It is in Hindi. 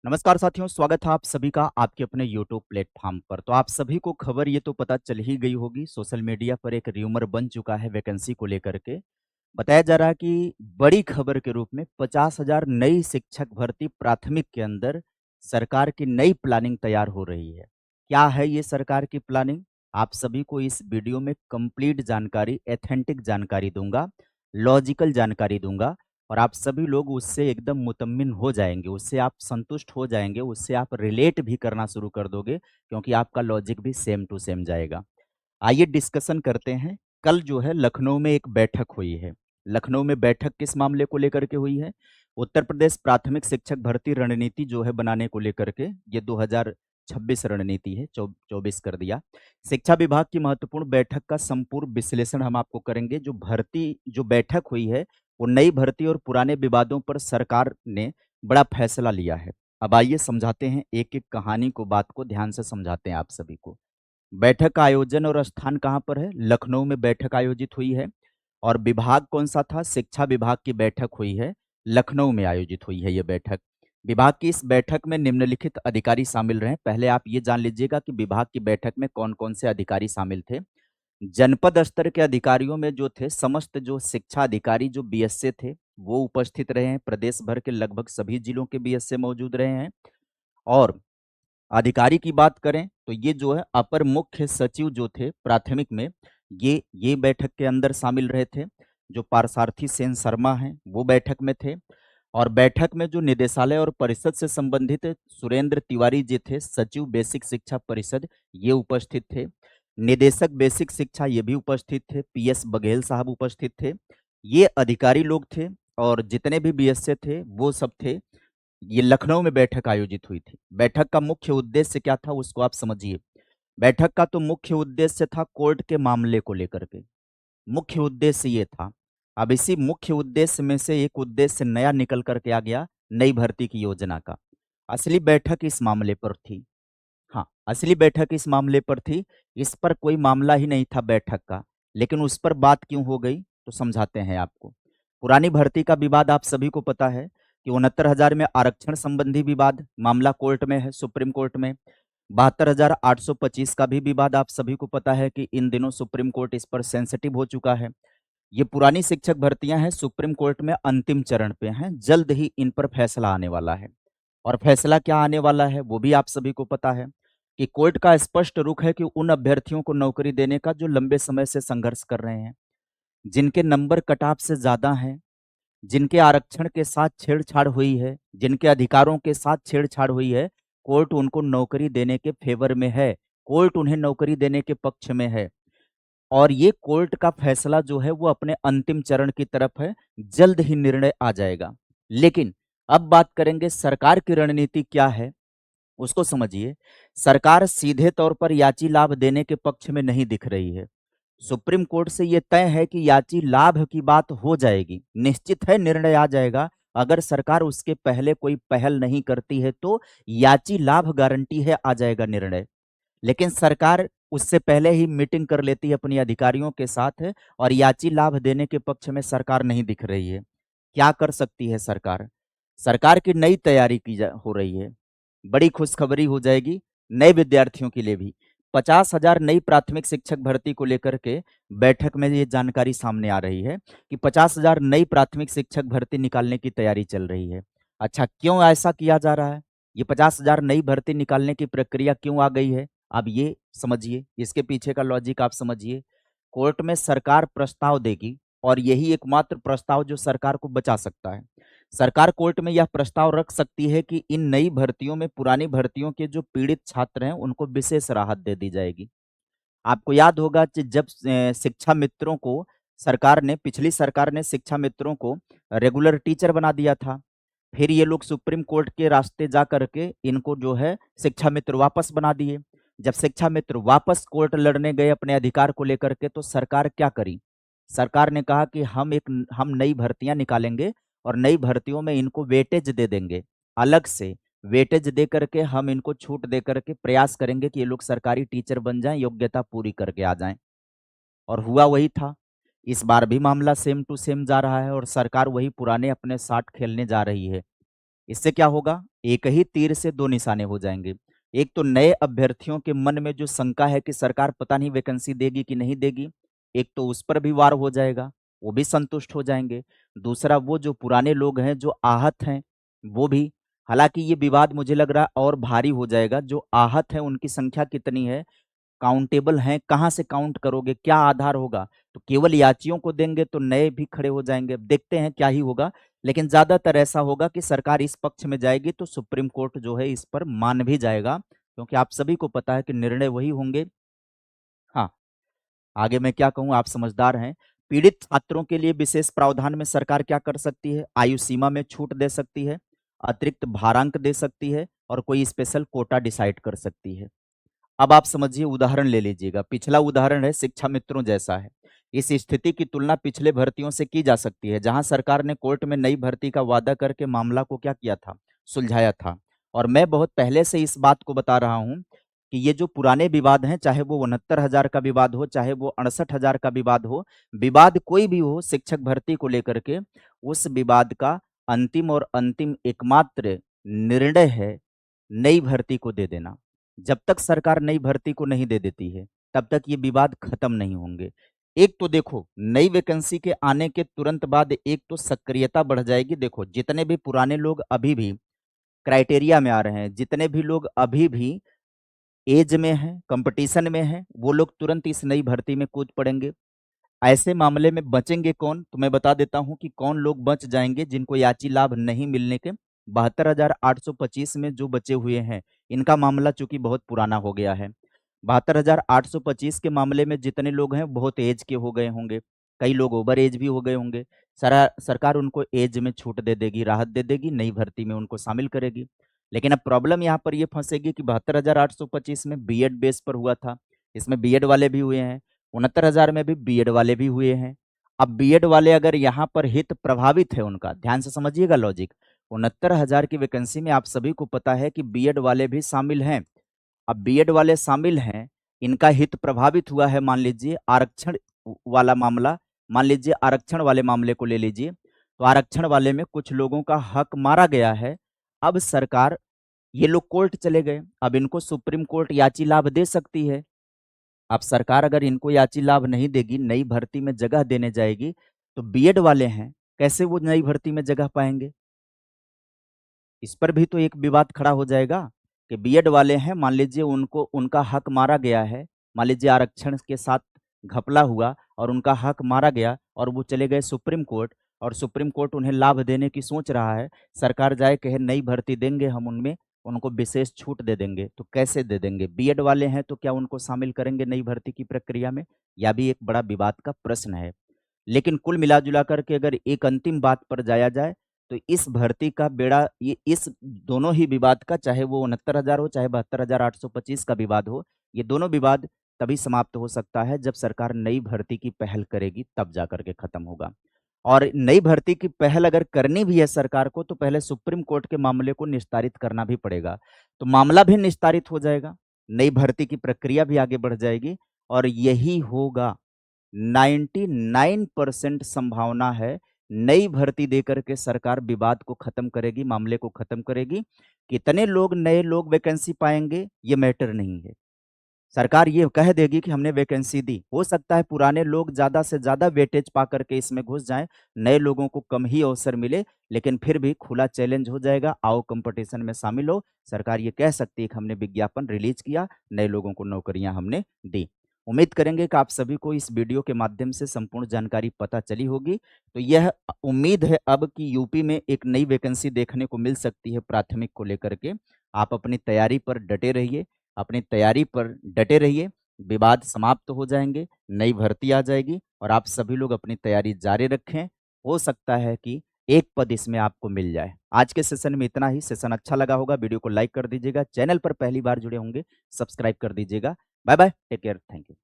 नमस्कार साथियों, स्वागत है आप सभी का आपके अपने यूट्यूब प्लेटफॉर्म पर। तो आप सभी को खबर ये तो पता चल ही गई होगी, सोशल मीडिया पर एक र्यूमर बन चुका है वैकेंसी को लेकर के। बताया जा रहा है कि बड़ी खबर के रूप में 50,000 नई शिक्षक भर्ती प्राथमिक के अंदर सरकार की नई प्लानिंग तैयार हो रही है। क्या है ये सरकार की प्लानिंग? आप सभी को इस वीडियो में कंप्लीट जानकारी, एथेंटिक जानकारी दूंगा, लॉजिकल जानकारी दूंगा और आप सभी लोग उससे एकदम मुतम्मिन हो जाएँगे, उससे आप संतुष्ट हो जाएँगे, उससे आप रिलेट भी करना शुरू कर दोगे क्योंकि आपका लॉजिक भी सेम टू सेम जाएगा। आइए डिस्कशन करते हैं। कल जो है लखनऊ में एक बैठक हुई है। लखनऊ में बैठक किस मामले को लेकर के हुई है? उत्तर प्रदेश प्राथमिक शिक्षक भर्ती रणनीति जो है बनाने को लेकर के, ये 2026 रणनीति है, 24 कर दिया। शिक्षा विभाग की महत्वपूर्ण बैठक का संपूर्ण विश्लेषण हम आपको करेंगे। जो बैठक हुई है, वो नई भर्ती और पुराने विवादों पर सरकार ने बड़ा फैसला लिया है। अब आइए समझाते हैं, एक-एक कहानी को, बात को ध्यान से समझाते हैं आप सभी को। बैठक का आयोजन और स्थान कहाँ पर है? लखनऊ में बैठक आयोजित हुई है। और विभाग कौन-सा था? शिक्षा विभाग की बैठक हुई है, लखनऊ में आयोजित हुई है ये बैठक। विभाग की इस बैठक में निम्नलिखित अधिकारी शामिल रहे। पहले आप ये जान लीजिएगा कि विभाग की बैठक में कौन-कौन से अधिकारी शामिल थे। जनपद स्तर के अधिकारियों में जो थे, समस्त जो शिक्षा अधिकारी जो बीएसए थे, वो उपस्थित रहे हैं। प्रदेश भर के लगभग सभी जिलों के बीएसए मौजूद रहे हैं। और अधिकारी की बात करें तो ये जो है अपर मुख्य सचिव जो थे प्राथमिक में, ये बैठक के अंदर शामिल रहे थे। जो पारसारथी सेन शर्मा हैं, वो बैठक में थे। और बैठक में जो निदेशालय और परिषद से संबंधित सुरेंद्र तिवारी जी थे, सचिव बेसिक शिक्षा परिषद, ये उपस्थित थे। निदेशक बेसिक शिक्षा ये भी उपस्थित थे, पीएस बघेल साहब उपस्थित थे। ये अधिकारी लोग थे और जितने भी बीएसए थे वो सब थे। ये लखनऊ में बैठक आयोजित हुई थी। बैठक का मुख्य उद्देश्य क्या था उसको आप समझिए। बैठक का तो मुख्य उद्देश्य था कोर्ट के मामले को लेकर के, मुख्य उद्देश्य ये था। अब इसी मुख्य उद्देश्य में से एक उद्देश्य नया निकल कर के आ गया, नई भर्ती की योजना का। असली बैठक इस मामले पर थी। हाँ, असली बैठक इस मामले पर थी। इस पर कोई मामला ही नहीं था बैठक का, लेकिन उस पर बात क्यों हो गई तो समझाते हैं आपको। पुरानी भर्ती का विवाद आप सभी को पता है कि 69,000 में आरक्षण संबंधी विवाद, मामला कोर्ट में है, सुप्रीम कोर्ट में। 72,825 का भी विवाद आप सभी को पता है कि इन दिनों सुप्रीम कोर्ट इस पर सेंसिटिव हो चुका है। ये पुरानी शिक्षक भर्तियां हैं, सुप्रीम कोर्ट में अंतिम चरण पे हैं, जल्द ही इन पर फैसला आने वाला है। और फैसला क्या आने वाला है वो भी आप सभी को पता है कि कोर्ट का स्पष्ट रुख है कि उन अभ्यर्थियों को नौकरी देने का जो लंबे समय से संघर्ष कर रहे हैं, जिनके नंबर कट ऑफ से ज्यादा हैं, जिनके आरक्षण के साथ छेड़छाड़ हुई है, जिनके अधिकारों के साथ छेड़छाड़ हुई है, कोर्ट उनको नौकरी देने के फेवर में है, कोर्ट उन्हें नौकरी देने के पक्ष में है। और ये कोर्ट का फैसला जो है वो अपने अंतिम चरण की तरफ है, जल्द ही निर्णय आ जाएगा। लेकिन अब बात करेंगे सरकार की रणनीति क्या है, उसको समझिए। सरकार सीधे तौर पर याची लाभ देने के पक्ष में नहीं दिख रही है। सुप्रीम कोर्ट से ये तय है कि याची लाभ की बात हो जाएगी, निश्चित है निर्णय आ जाएगा। अगर सरकार उसके पहले कोई पहल नहीं करती है तो याची लाभ गारंटी है आ जाएगा निर्णय। लेकिन सरकार उससे पहले ही मीटिंग कर लेती है अपनी अधिकारियों के साथ और याची लाभ देने के पक्ष में सरकार नहीं दिख रही है। क्या कर सकती है सरकार? सरकार की नई तैयारी हो रही है। बड़ी खुशखबरी हो जाएगी नए विद्यार्थियों के लिए भी। 50,000 नई प्राथमिक शिक्षक भर्ती को लेकर के बैठक में ये जानकारी सामने आ रही है कि 50,000 नई प्राथमिक शिक्षक भर्ती निकालने की तैयारी चल रही है। अच्छा, क्यों ऐसा किया जा रहा है? ये 50,000 नई भर्ती निकालने की प्रक्रिया क्यों आ गई है? अब ये समझिए, इसके पीछे का लॉजिक आप समझिए। कोर्ट में सरकार प्रस्ताव देगी और यही एकमात्र प्रस्ताव जो सरकार को बचा सकता है। सरकार कोर्ट में यह प्रस्ताव रख सकती है कि इन नई भर्तियों में पुरानी भर्तियों के जो पीड़ित छात्र हैं उनको विशेष राहत दे दी जाएगी। आपको याद होगा कि जब शिक्षा मित्रों को सरकार ने, पिछली सरकार ने शिक्षा मित्रों को रेगुलर टीचर बना दिया था। फिर ये लोग सुप्रीम कोर्ट के रास्ते जा करके इनको जो है शिक्षा मित्र वापस बना दिए। जब शिक्षा मित्र वापस कोर्ट लड़ने गए अपने अधिकार को लेकर के तो सरकार क्या करी? सरकार ने कहा कि हम नई भर्तियां निकालेंगे और नई भर्तियों में इनको वेटेज दे देंगे। अलग से वेटेज दे करके हम इनको छूट दे करके प्रयास करेंगे कि ये लोग सरकारी टीचर बन जाएं, योग्यता पूरी करके आ जाएं। और हुआ वही था। इस बार भी मामला सेम टू सेम जा रहा है और सरकार वही पुराने अपने साथ खेलने जा रही है। इससे क्या होगा, एक ही तीर से दो निशाने हो जाएंगे। एक तो नए अभ्यर्थियों के मन में जो शंका है कि सरकार पता नहीं वैकेंसी देगी कि नहीं देगी, एक तो उस पर भी वार हो जाएगा, वो भी संतुष्ट हो जाएंगे। दूसरा, वो जो पुराने लोग हैं जो आहत हैं वो भी, हालांकि ये विवाद मुझे लग रहा है और भारी हो जाएगा। जो आहत हैं उनकी संख्या कितनी है, काउंटेबल हैं, कहाँ से काउंट करोगे, क्या आधार होगा? तो केवल याचियों को देंगे तो नए भी खड़े हो जाएंगे। अब देखते हैं क्या ही होगा, लेकिन ज्यादातर ऐसा होगा कि सरकार इस पक्ष में जाएगी तो सुप्रीम कोर्ट जो है इस पर मान भी जाएगा, क्योंकि आप सभी को पता है कि निर्णय वही होंगे। हाँ, आगे मैं क्या कहूँ, आप समझदार हैं। पीड़ित छात्रों के लिए विशेष प्रावधान में सरकार क्या कर सकती है, आयु सीमा में छूट दे सकती है, अतिरिक्त भारांक दे सकती है, और कोई स्पेशल कोटा डिसाइड कर सकती है। अब आप समझिए, उदाहरण ले लीजिएगा। पिछला उदाहरण है शिक्षा मित्रों जैसा है। इस स्थिति की तुलना पिछले भर्तियों से की जा सकती है, जहां सरकार ने कोर्ट में नई भर्ती का वादा करके मामला को क्या किया था, सुलझाया था। और मैं बहुत पहले से इस बात को बता रहा हूं कि ये जो पुराने विवाद हैं, चाहे वो 69,000 का विवाद हो, चाहे वो 68,000 का विवाद हो, विवाद कोई भी हो शिक्षक भर्ती को लेकर के, उस विवाद का अंतिम और अंतिम एकमात्र निर्णय है नई भर्ती को दे देना। जब तक सरकार नई भर्ती को नहीं दे देती है, तब तक ये विवाद खत्म नहीं होंगे। एक तो देखो, नई वैकेंसी के आने के तुरंत बाद एक तो सक्रियता बढ़ जाएगी। देखो, जितने भी पुराने लोग अभी भी क्राइटेरिया में आ रहे हैं, जितने भी लोग अभी भी एज में हैं, कंपटीशन में हैं, वो लोग तुरंत इस नई भर्ती में कूद पड़ेंगे। ऐसे मामले में बचेंगे कौन, तो मैं बता देता हूं कि कौन लोग बच जाएंगे। जिनको याची लाभ नहीं मिलने के 72,825 में जो बचे हुए हैं, इनका मामला चूंकि बहुत पुराना हो गया है। 72,825 के मामले में जितने लोग हैं बहुत एज के हो गए होंगे, कई लोग ओवर एज भी हो गए होंगे। सरकार उनको एज में छूट दे देगी, राहत दे देगी, नई भर्ती में उनको शामिल करेगी। लेकिन अब प्रॉब्लम यहाँ पर ये फंसेगी कि 72,825 में बीएड बेस पर हुआ था, इसमें बीएड वाले भी हुए हैं। 69,000 में भी बीएड वाले भी हुए हैं। अब बीएड वाले अगर यहाँ पर हित प्रभावित है उनका, ध्यान से समझिएगा लॉजिक। 69,000 की वैकेंसी में आप सभी को पता है कि बीएड वाले भी शामिल हैं। अब बीएड वाले शामिल हैं, इनका हित प्रभावित हुआ है। मान लीजिए आरक्षण वाला मामला, मान लीजिए आरक्षण वाले मामले को ले लीजिए, तो आरक्षण वाले में कुछ लोगों का हक मारा गया है। अब सरकार, ये लोग कोर्ट चले गए, अब इनको सुप्रीम कोर्ट याची लाभ दे सकती है। अब सरकार अगर इनको याची लाभ नहीं देगी, नई भर्ती में जगह देने जाएगी, तो बीएड वाले हैं, कैसे वो नई भर्ती में जगह पाएंगे? इस पर भी तो एक विवाद खड़ा हो जाएगा कि बीएड वाले हैं, मान लीजिए उनको उनका हक मारा गया है, मान लीजिए आरक्षण के साथ घपला हुआ और उनका हक मारा गया और वो चले गए सुप्रीम कोर्ट, और सुप्रीम कोर्ट उन्हें लाभ देने की सोच रहा है। सरकार जाए कहे नई भर्ती देंगे हम, उनमें उनको विशेष छूट दे देंगे, तो कैसे दे देंगे? बीएड वाले हैं तो क्या उनको शामिल करेंगे नई भर्ती की प्रक्रिया में? यह भी एक बड़ा विवाद का प्रश्न है। लेकिन कुल मिला-जुला करके अगर एक अंतिम बात पर जाया जाए, तो इस भर्ती का बेड़ा, ये इस दोनों ही विवाद का, चाहे वो 69,000 हो, चाहे 72,825 का विवाद हो, ये दोनों विवाद तभी समाप्त हो सकता है जब सरकार नई भर्ती की पहल करेगी, तब जाकर के खत्म होगा। और नई भर्ती की पहल अगर करनी भी है सरकार को, तो पहले सुप्रीम कोर्ट के मामले को निस्तारित करना भी पड़ेगा। तो मामला भी निस्तारित हो जाएगा, नई भर्ती की प्रक्रिया भी आगे बढ़ जाएगी, और यही होगा। 99% संभावना है नई भर्ती देकर के सरकार विवाद को खत्म करेगी, मामले को खत्म करेगी। कितने लोग, नए लोग वैकेंसी पाएंगे ये मैटर नहीं है। सरकार ये कह देगी कि हमने वैकेंसी दी। हो सकता है पुराने लोग ज्यादा से ज्यादा वेटेज पा करके इसमें घुस जाएं, नए लोगों को कम ही अवसर मिले, लेकिन फिर भी खुला चैलेंज हो जाएगा, आओ कंपटीशन में शामिल हो। सरकार ये कह सकती है कि हमने विज्ञापन रिलीज किया, नए लोगों को नौकरियां हमने दी। उम्मीद करेंगे कि आप सभी को इस वीडियो के माध्यम से संपूर्ण जानकारी पता चली होगी। तो यह उम्मीद है अब कि यूपी में एक नई वैकेंसी देखने को मिल सकती है प्राथमिक को लेकर के। आप अपनी तैयारी पर डटे रहिए, अपनी तैयारी पर डटे रहिए, विवाद समाप्त हो जाएंगे, नई भर्ती आ जाएगी, और आप सभी लोग अपनी तैयारी जारी रखें। हो सकता है कि एक पद इसमें आपको मिल जाए। आज के सेशन में इतना ही। सेशन अच्छा लगा होगा, वीडियो को लाइक कर दीजिएगा, चैनल पर पहली बार जुड़े होंगे सब्सक्राइब कर दीजिएगा। Bye bye, take care, thank you.